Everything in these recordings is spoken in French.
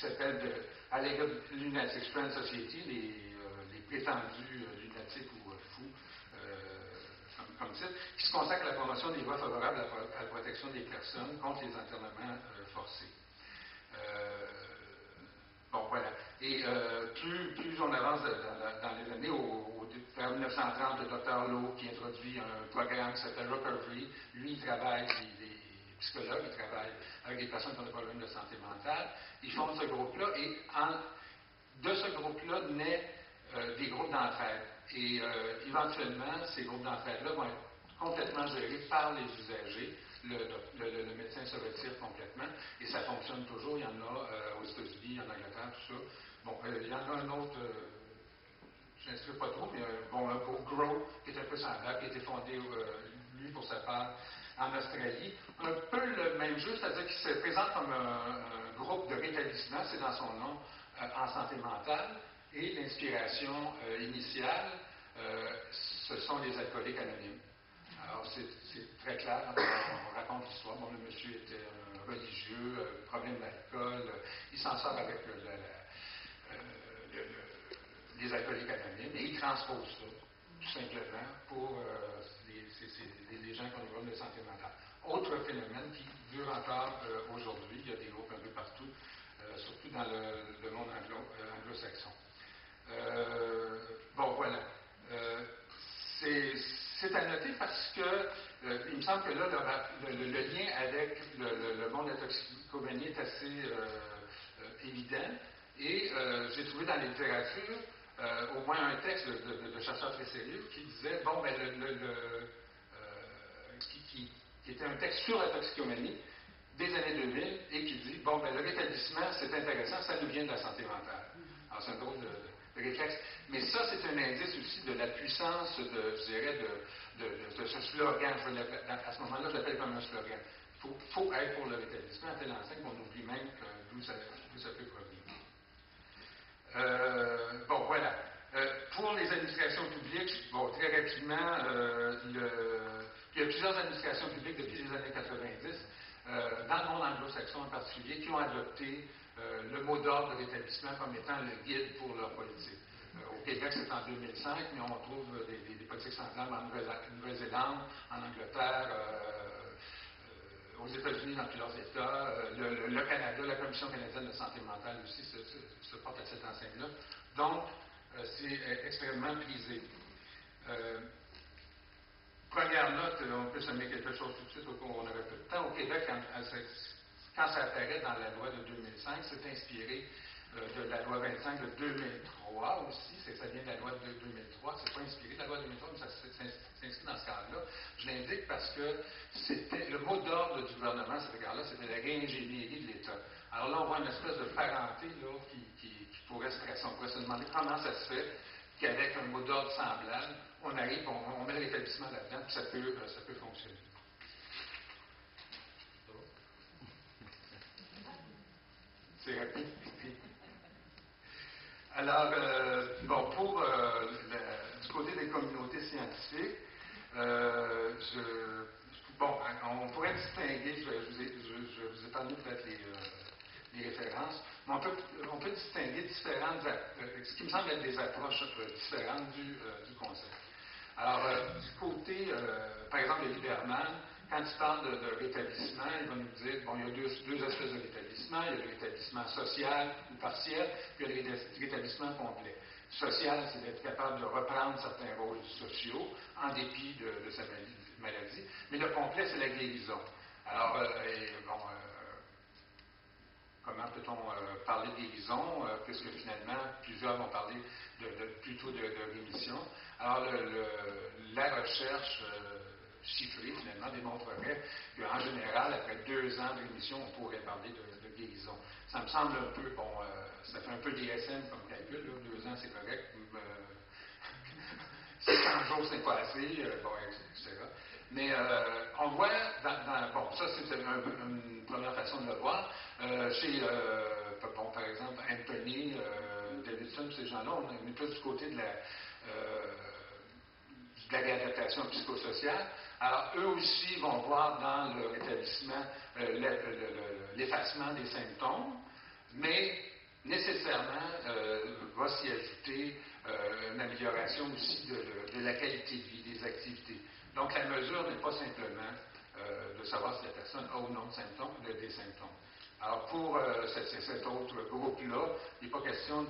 s'appelle Alleged Lunatic Friend Society, les prétendus lunatiques ou fous, comme titre, qui se consacre à la promotion des voies favorables à la protection des personnes contre les internements forcés. Bon, voilà. Et plus on avance dans les années, vers 1930, le Dr. Lowe qui introduit un programme qui s'appelle Recovery. Lui, il travaille, les psychologues, il travaille avec des personnes qui ont des problèmes de santé mentale. Ils font ce groupe-là et de ce groupe-là naît des groupes d'entraide. Et éventuellement, ces groupes d'entraide-là vont être complètement gérés par les usagers. Le médecin se retire complètement et ça fonctionne toujours. Il y en a aux États-Unis, en Angleterre, tout ça. Bon, il y en a un autre, je n'inscris pas trop, mais bon, un groupe Grow qui est un peu semblable, qui a été fondé, lui, pour sa part, en Australie. Un peu le même jeu, c'est-à-dire qu'il se présente comme un groupe de rétablissement, c'est dans son nom, en santé mentale. Et l'inspiration initiale, ce sont les alcooliques anonymes. Alors, c'est très clair, on raconte l'histoire. Bon, le monsieur était religieux, problème d'alcool, il s'en sort avec les alcooliques anonymes et il transpose ça, tout simplement, pour les gens qui ont des problèmes de santé mentale. Autre phénomène qui dure encore aujourd'hui, il y a des groupes un peu partout, surtout dans le monde anglo-saxon. Bon, voilà. C'est à noter parce que il me semble que là, le lien avec le monde de la toxicomanie est assez évident. Et j'ai trouvé dans la littérature au moins un texte de chercheurs très sérieux qui disait, bon, ben, qui était un texte sur la toxicomanie des années 2000 et qui dit, bon, ben, le rétablissement, c'est intéressant, ça nous vient de la santé mentale. Alors, c'est un drôle de réflexe. Mais ça, c'est un indice aussi de la puissance, je dirais, de ce slogan. À ce moment-là, je l'appelle comme un slogan. Il faut être pour le rétablissement, à telle enseigne qu'on oublie même d'où ça peut provenir. Bon, voilà. Pour les administrations publiques, bon, très rapidement, il y a plusieurs administrations publiques depuis les années 90, dans le monde anglo-saxon en particulier, qui ont adopté le mot d'ordre de rétablissement comme étant le guide pour leur politique. Au Québec, c'est en 2005, mais on trouve des politiques semblables en Nouvelle-Zélande, en Angleterre, aux États-Unis, dans plusieurs États. Le Canada, la Commission canadienne de santé mentale aussi se porte à cette enseigne-là. Donc, c'est extrêmement prisé. Première note, on peut semer quelque chose tout de suite, on avait peu de temps. Au Québec, quand ça apparaît dans la loi de 2005, c'est inspiré de la loi 25 de 2003 aussi, ça vient de la loi de 2003, c'est pas inspiré de la loi de 2003, mais ça s'inscrit dans ce cadre-là. Je l'indique parce que c'était le mot d'ordre du gouvernement à cet égard-là, c'était la réingénierie de l'État. Alors là, on voit une espèce de parenté là, qui pourrait se tracer. On pourrait se demander comment ça se fait qu'avec un mot d'ordre semblable, on arrive, on met le rétablissement là-dedans, puis ça peut fonctionner. C'est rapide. Alors, bon, du côté des communautés scientifiques, on pourrait distinguer, je vous ai parlé peut-être les références, mais on peut distinguer différentes, ce qui me semble être des approches différentes du concept. Alors, du côté, par exemple, de Lieberman, quand il parle de rétablissement, il va nous dire, bon, il y a deux espèces de rétablissement. Il y a le rétablissement social ou partiel, puis il y a le rétablissement complet. Social, c'est d'être capable de reprendre certains rôles sociaux en dépit de sa maladie. Mais le complet, c'est la guérison. Alors, comment peut-on parler de guérison, puisque finalement, plusieurs vont parler plutôt de rémission. Alors, la recherche chiffrée, finalement, démontrerait qu'en général, après 2 ans de rémission, on pourrait parler de guérison. Ça me semble un peu, bon, ça fait un peu DSM comme calcul, là, 2 ans, c'est correct. 100 jours, c'est pas assez, bon, etc. Mais on voit, bon, ça c'est une première façon de le voir. Chez, par exemple, Anthony, Davidson, ces gens-là, on est plus du côté de la réadaptation psychosociale. Alors, eux aussi vont voir dans le rétablissement l'effacement des symptômes, mais nécessairement va s'y ajouter une amélioration aussi de la qualité de vie des activités. Donc la mesure n'est pas simplement de savoir si la personne a ou non des symptômes. Alors pour cet autre groupe-là, il n'est pas question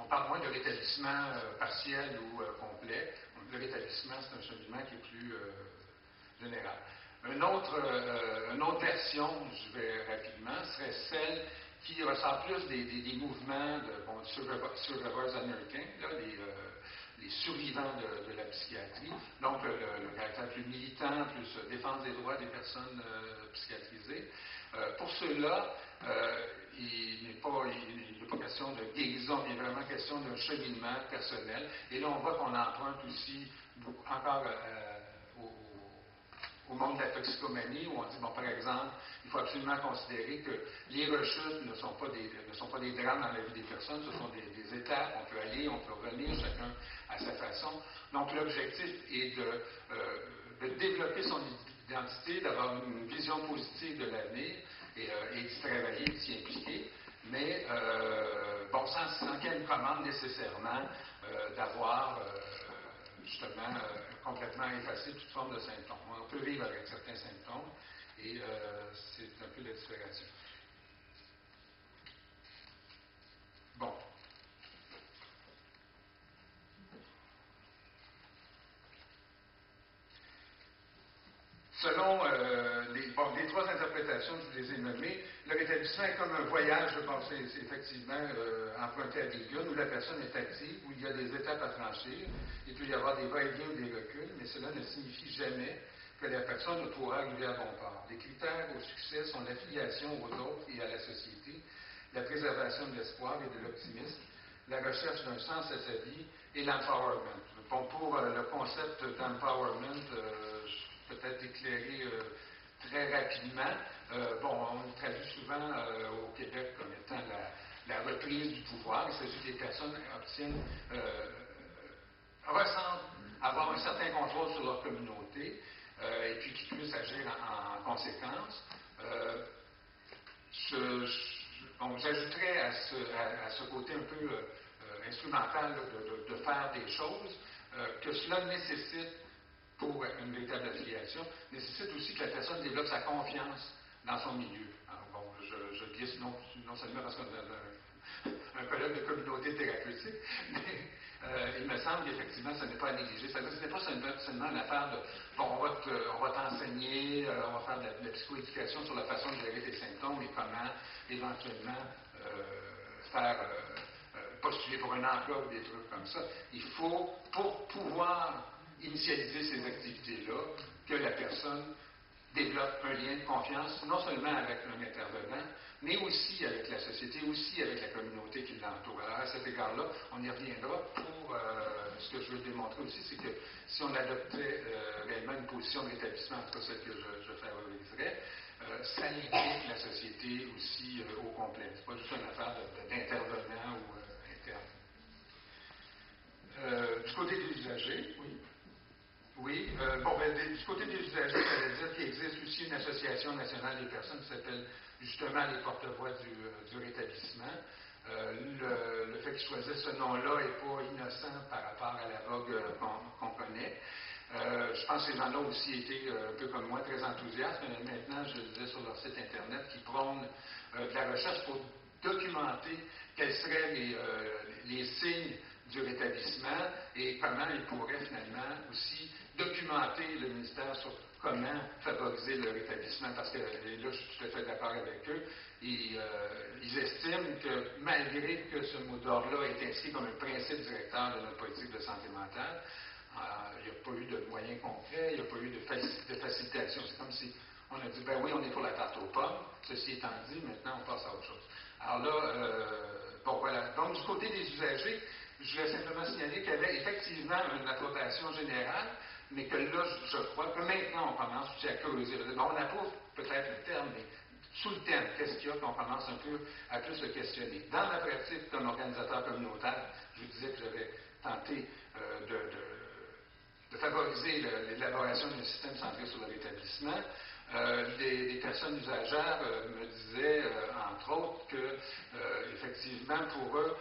on parle moins de rétablissement partiel ou complet. Le rétablissement, c'est un cheminement qui est plus général. Une autre version, je vais rapidement, serait celle qui ressort plus des mouvements de survivors américains, là, les survivants de la psychiatrie, donc le caractère plus militant, plus défense des droits des personnes psychiatrisées. Pour ceux-là, il n'est pas question de guérison, il est vraiment question d'un cheminement personnel. Et là, on voit qu'on emprunte aussi encore au monde de la toxicomanie, où on dit, bon, par exemple, il faut absolument considérer que les rechutes ne sont pas des drames dans la vie des personnes, ce sont des étapes, on peut aller, on peut revenir, chacun à sa façon. Donc, l'objectif est de développer son identité, d'avoir une vision positive de l'avenir et d'y travailler, de s'y impliquer, mais bon, sans qu'elle commande nécessairement d'avoir justement complètement effacer toute forme de symptômes. On peut vivre avec certains symptômes et c'est un peu la différenciation. Bon. Selon les trois interprétations, je les ai nommées, le rétablissement est comme un voyage, je pense, c'est effectivement emprunté à des dunes où la personne est active, où il y a des étapes à franchir, il peut y avoir des va-et-vient ou des reculs, mais cela ne signifie jamais que la personne ne pourra arriver à bon port. Les critères au succès sont l'affiliation aux autres et à la société, la préservation de l'espoir et de l'optimisme, la recherche d'un sens à sa vie et l'empowerment. Bon, pour le concept d'empowerment, peut-être éclairé très rapidement. Bon, on le traduit souvent au Québec comme étant la reprise du pouvoir. Il s'agit que les personnes ressentent avoir un certain contrôle sur leur communauté et puis qu'ils puissent agir en conséquence. J'ajouterais à ce côté un peu instrumental de faire des choses que cela nécessite pour une véritable affiliation, nécessite aussi que la personne développe sa confiance dans son milieu. Alors, bon, je glisse non seulement parce qu'on a un colloque de communauté thérapeutique, mais il me semble qu'effectivement, ce n'est pas à négliger. Ce n'est pas seulement une affaire de bon, on va t'enseigner, on va faire de la psychoéducation sur la façon de gérer tes symptômes et comment éventuellement postuler pour un emploi ou des trucs comme ça. Il faut, pour pouvoir initialiser ces activités-là, que la personne développe un lien de confiance, non seulement avec un intervenant, mais aussi avec la société, aussi avec la communauté qui l'entoure. Alors, à cet égard-là, on y reviendra pour ce que je veux démontrer aussi, c'est que si on adoptait réellement une position de rétablissement, en tout cas celle que je favoriserais, ça implique la société aussi au complet. C'est pas juste une affaire d'intervenant ou interne. Du côté des usagers, oui. Oui, du côté des usagers, ça veut dire qu'il existe aussi une association nationale des personnes qui s'appelle justement les porte-voix du rétablissement. Le fait qu'ils choisissent ce nom-là n'est pas innocent par rapport à la vogue qu'on connaît. Je pense que ces gens-là ont aussi été, un peu comme moi, très enthousiastes. Maintenant, je le disais sur leur site Internet, qui prônent de la recherche pour documenter quels seraient les signes du rétablissement et comment ils pourraient finalement aussi documenter le ministère sur comment favoriser le rétablissement, parce que là, je suis tout à fait d'accord avec eux, ils estiment que malgré que ce mot d'ordre-là est inscrit comme un principe directeur de notre politique de santé mentale, il n'y a pas eu de moyens concrets, il n'y a pas eu de facilitation. C'est comme si on a dit, ben oui, on est pour la tarte aux pommes, ceci étant dit, maintenant on passe à autre chose. Alors là, bon voilà, donc du côté des usagers, je voulais simplement signaler qu'il y avait effectivement une approbation générale, mais que là, je crois que maintenant, on commence aussi à creuser. On approuve peut-être le terme, mais sous le terme, qu'est-ce qu'il y a qu'on commence un peu à plus le questionner. Dans ma pratique comme organisateur communautaire, je vous disais que j'avais tenté de favoriser l'élaboration d'un système centré sur le rétablissement. Les personnes usagères me disaient, entre autres, que effectivement, pour eux,